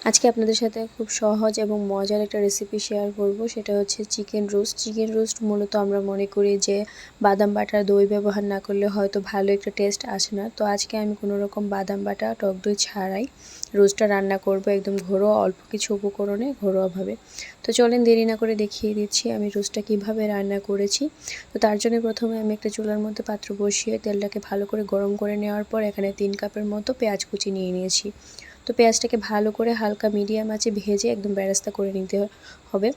আজকে আপনাদের সাথে খুব সহজ এবং মজার একটা রেসিপি শেয়ার করব, সেটা হচ্ছে চিকেন রোস্ট। চিকেন রোস্ট মূলত আমরা মনে করি যে বাদাম বাটা দই ব্যবহার না করলে হয়তো ভালো একটা টেস্ট আসে না। তো আজকে আমি কোনো রকম বাদাম বাটা টক দই ছাড়াই রোস্টটা রান্না করব, একদম ঘরোয়া অল্প কিছু উপকরণে ঘরোয়াভাবে। তো চলেন দেরি না করে দেখিয়ে দিচ্ছি আমি রোস্টটা কিভাবে রান্না করেছি। তো তার জন্য প্রথমে আমি একটা চুলার মধ্যে পাত্র বসিয়ে তেলটাকে ভালো করে গরম করে নেওয়ার পর এখানে 3 কাপের মতো পেঁয়াজ কুচি নিয়ে নিয়েছি। তো পেঁয়াজটাকে ভালো করে হালকা মিডিয়াম আঁচে ভেজে একদম বেরেস্তা করে নিতে হবে।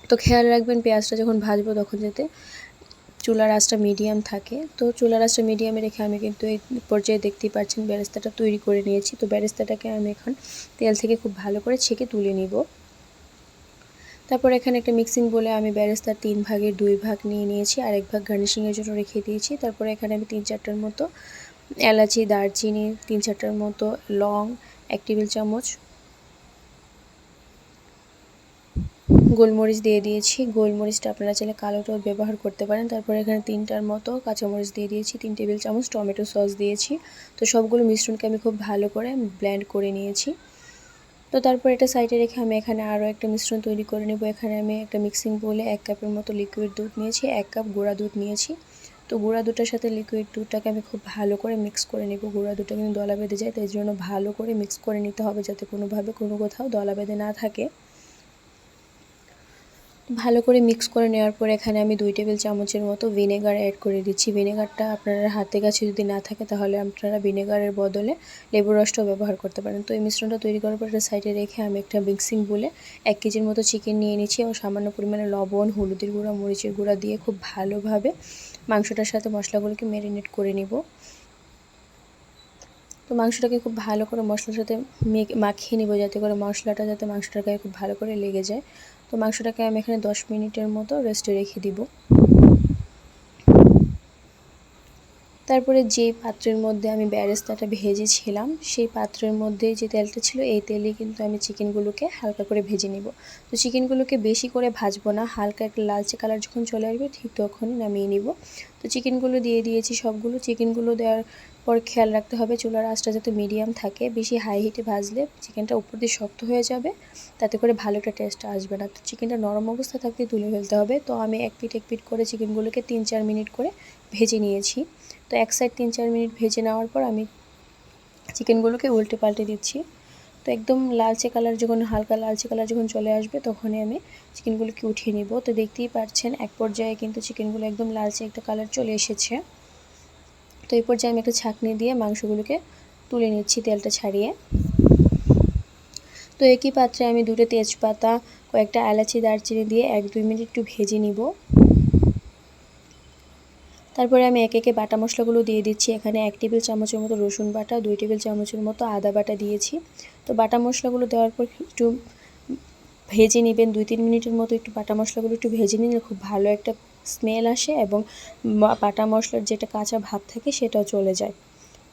তো খেয়াল রাখবেন পেঁয়াজটা যখন ভাজবো তখন যাতে চুলার আঁচটা মিডিয়াম থাকে। তো চুলার আঁচটা মিডিয়ামে রেখে আমি কিন্তু এই পর্যায়ে দেখতেই পাচ্ছেন বেরেস্তাটা তৈরি করে নিয়েছি। তো বেরেস্তাটাকে আমি এখন তেল থেকে খুব ভালো করে ছেঁকে তুলে নিব। তারপর এখানে একটা মিক্সিং বলে আমি বেরেস্তার 3 ভাগের 2 ভাগ নিয়ে নিয়েছি, আর 1 ভাগ গার্নিশিংয়ের জন্য রেখে দিয়েছি। তারপরে এখানে আমি 3-4টার মতো এলাচি, দারচিনি, 3-4টার মতো লং, 1 টেবিল চামচ গোলমরিচ দিয়ে দিয়েছি। গোলমরিচটা আপনারা চাইলে কালোটাও ব্যবহার করতে পারেন। তারপর এখানে 3টার মতো কাঁচামরিচ দিয়ে দিয়েছি, 3 টেবিল চামচ টমেটো সস দিয়েছি। তো সবগুলো মিশ্রণকে আমি খুব ভালো করে ব্লেন্ড করে নিয়েছি। তো তারপর এটা সাইডে রেখে আমি এখানে আরও একটা মিশ্রণ তৈরি করে নেব। এখানে আমি একটা মিক্সিং বোলে 1 কাপের মতো লিকুইড দুধ নিয়েছি, 1 কাপ গুঁড়া দুধ নিয়েছি। তো গুঁড়া দুধটার সাথে লিকুইড দুধটাকে আমি খুব ভালো করে মিক্স করে নেব। গুঁড়া দুধটা কিন্তু দলা বেঁধে যায়, তাই জন্য ভালো করে মিক্স করে নিতে হবে যাতে কোনোভাবে কোনো কোথাও দলা বেঁধে না থাকে। ভালো করে মিক্স করে নেওয়ার পর এখানে আমি 2 টেবিল চামচের মতো ভিনেগার অ্যাড করে দিচ্ছি। ভিনেগারটা আপনারা হাতে কাছে যদি না থাকে তাহলে আপনারা ভিনেগারের বদলে লেবুর রসটাও ব্যবহার করতে পারেন। তো এই মিশ্রণটা তৈরি করার পর একটা সাইডে রেখে আমি একটা মিক্সিং বলে 1 কেজির মতো চিকেন নিয়ে নিচ্ছি এবং সামান্য পরিমাণে লবণ, হলুদের গুঁড়া, মরিচের গুঁড়া দিয়ে খুব ভালোভাবে মাংসটার সাথে মশলাগুলোকে ম্যারিনেট করে নিব। তো মাংসটাকে খুব ভালো করে মশলার সাথে মাখিয়ে নিব যাতে করে মশলাটা যাতে মাংসটার গায়ে খুব ভালো করে লেগে যায়। তো মাংসটাকে আমি এখানে 10 মিনিটের মতো রেস্টে রেখে দিব। তারপরে যে পাত্রের মধ্যে আমি বেরেস্তাটা ভেজেছিলাম সেই পাত্রের মধ্যে যে তেলটা ছিল এই তেলেই কিন্তু আমি চিকেনগুলোকে হালকা করে ভেজে নিব। তো চিকেনগুলোকে বেশি করে ভাজবো না, হালকা একটা লালচে কালার যখন চলে আসবে ঠিক তখনই নামিয়ে নিব। তো চিকেনগুলো দিয়ে দিয়েছি সবগুলো। চিকেনগুলো দেওয়ার পর খেয়াল রাখতে হবে চুলার আঁচটা যাতে মিডিয়াম থাকে, বেশি হাই হিটে ভাজলে চিকেনটা উপর দিয়ে শক্ত হয়ে যাবে, তাতে করে ভালো একটা টেস্ট আসবে না। তো চিকেনটা নরম অবস্থা থাকতে তুলে ফেলতে হবে। তো আমি এক পিঠ করে চিকেনগুলোকে 3-4 মিনিট করে ভেজে নিয়েছি। তো এক সাইড 3-4 মিনিট ভেজে নেওয়ার পর আমি চিকেনগুলোকে উল্টে পাল্টে দিচ্ছি। তো একদম লালচে কালার যখন হালকা লালচে কালার যখন চলে আসবে তখনই আমি চিকেনগুলোকে উঠিয়ে নিব। তো দেখতেই পাচ্ছেন এক পর্যায়ে কিন্তু চিকেনগুলো একদম লালচে একটা কালার চলে এসেছে। তো এই পর্যায়ে আমি একটা ছাঁকনি দিয়ে মাংসগুলোকে তুলে নিচ্ছি তেলটা ছাড়িয়ে। তো একই পাত্রে আমি 2টা তেজপাতা, কয়েকটা এলাচি, দারচিনি দিয়ে 1-2 মিনিট একটু ভেজে নিব। তারপরে আমি একে একে বাটা মশলাগুলো দিয়ে দিচ্ছি। এখানে 1 টেবিল চামচের মতো রসুন বাটা, 2 টেবিল চামচের মতো আদা বাটা দিয়েছি। তো বাটা মশলাগুলো দেওয়ার পর একটু ভেজে নেবেন 2-3 মিনিটের মতো। একটু বাটা মশলাগুলো একটু ভেজে নিলে খুব ভালো একটা স্মেল আসে এবং বাটা মশলার যেটা কাঁচা ভাব থাকে সেটাও চলে যায়।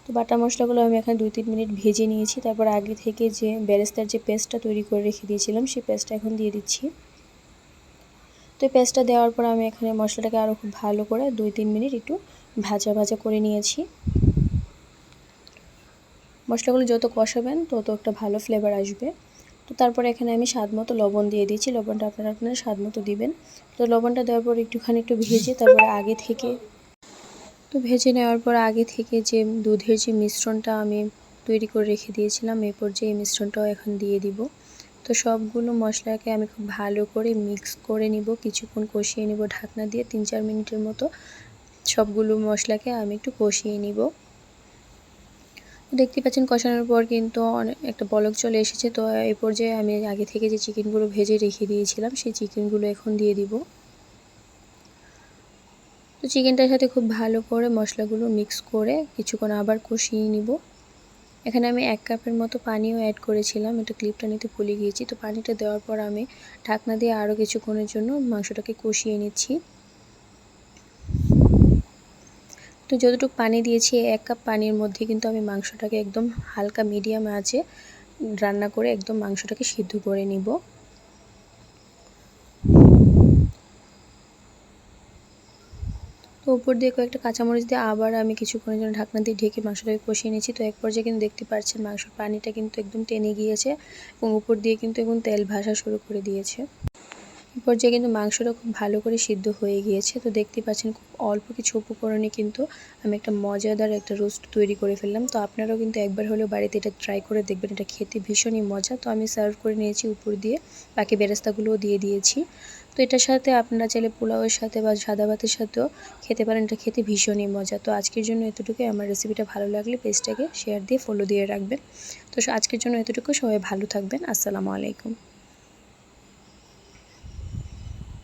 তো বাটা মশলাগুলো আমি এখানে 2-3 মিনিট ভেজে নিয়েছি। তারপর আগে থেকে যে বেরেস্তার যে পেস্টটা তৈরি করে রেখে দিয়েছিলাম সেই পেস্টটা এখন দিয়ে দিচ্ছি। তো পেস্টটা দেওয়ার পর আমি এখানে মশলাটাকে আরও খুব ভালো করে 2-3 মিনিট একটু ভাজা করে নিয়েছি। মশলাগুলো যত কষাবেন তত একটা ভালো ফ্লেভার আসবে। তো তারপরে এখানে আমি স্বাদ মতো লবণ দিয়ে দিয়েছি। লবণটা আপনারা স্বাদ মতো দিবেন। তো লবণটা দেওয়ার পর একটু ভেজে তারপরে ভেজে নেওয়ার পর আগে থেকে যে দুধের যে মিশ্রণটা আমি তৈরি করে রেখে দিয়েছিলাম এই পর্যায়ে এই মিশ্রণটাও এখন দিয়ে দিব। তো সবগুলো মশলাকে আমি খুব ভালো করে মিক্স করে নিব, কিছুক্ষণ কষিয়ে নিব ঢাকনা দিয়ে 3-4 মিনিটের মতো সবগুলো মশলাকে আমি একটু কষিয়ে নিব। দেখতে পাচ্ছেন কষানোর পর কিন্তু অনেক একটা বলক চলে এসেছে। তো এই পর্যায়ে আমি আগে থেকে যে চিকেনগুলো ভেজে রেখে দিয়েছিলাম সেই চিকেনগুলো এখন দিয়ে দিব। তো চিকেনটার সাথে খুব ভালো করে মশলাগুলো মিক্স করে কিছুক্ষণ আবার কষিয়ে নিব। এখানে আমি 1 কাপের মতো পানিও অ্যাড করেছিলাম, এটা ক্লিপটা নিতে ভুলে গিয়েছি। তো পানিটা দেওয়ার পর আমি ঢাকনা দিয়ে আরও কিছুক্ষণের জন্য মাংসটাকে কষিয়ে নিচ্ছি। তো যতটুকু পানি দিয়েছি 1 কাপ পানির মধ্যে কিন্তু আমি মাংসটাকে একদম হালকা মিডিয়াম আঁচে রান্না করে একদম মাংসটাকে সিদ্ধ করে নিব। তো উপর দিয়ে কয়েকটা কাঁচামরিচ দিয়ে আবার আমি কিছুক্ষণের জন্য ঢাকনা দিয়ে ঢেকে মাংসটাকে কষিয়ে নিয়েছি। তো এক পর্যায়ে কিন্তু দেখতে পাচ্ছেন মাংসের পানিটা কিন্তু একদম টেনে গিয়েছে এবং উপর দিয়ে কিন্তু এখন তেল ভাসা শুরু করে দিয়েছে। এই পর্যায়ে কিন্তু মাংসটা খুব ভালো করে সিদ্ধ হয়ে গিয়েছে। তো দেখতেই পাচ্ছেন খুব অল্প কিছু উপকরণে কিন্তু আমি একটা মজাদার একটা রোস্ট তৈরি করে ফেললাম। তো আপনারাও কিন্তু একবার হলেও বাড়িতে এটা ট্রাই করে দেখবেন, এটা খেতে ভীষণই মজা। তো আমি সার্ভ করে নিয়েছি উপর দিয়ে, বাকি বেরেস্তাগুলোও দিয়ে দিয়েছি। তো এটার সাথে আপনারা চাইলে পোলাওয়ের সাথে বা সাদা ভাতের সাথেও খেতে পারেন, এটা খেতে ভীষণই মজা। তো আজকের জন্য এতটুকুই। আমার রেসিপিটা ভালো লাগলে পেজটাকে শেয়ার দিয়ে ফলো দিয়ে রাখবেন। তো আজকের জন্য এতটুকু। সবাই ভালো থাকবেন। আসসালামু আলাইকুম।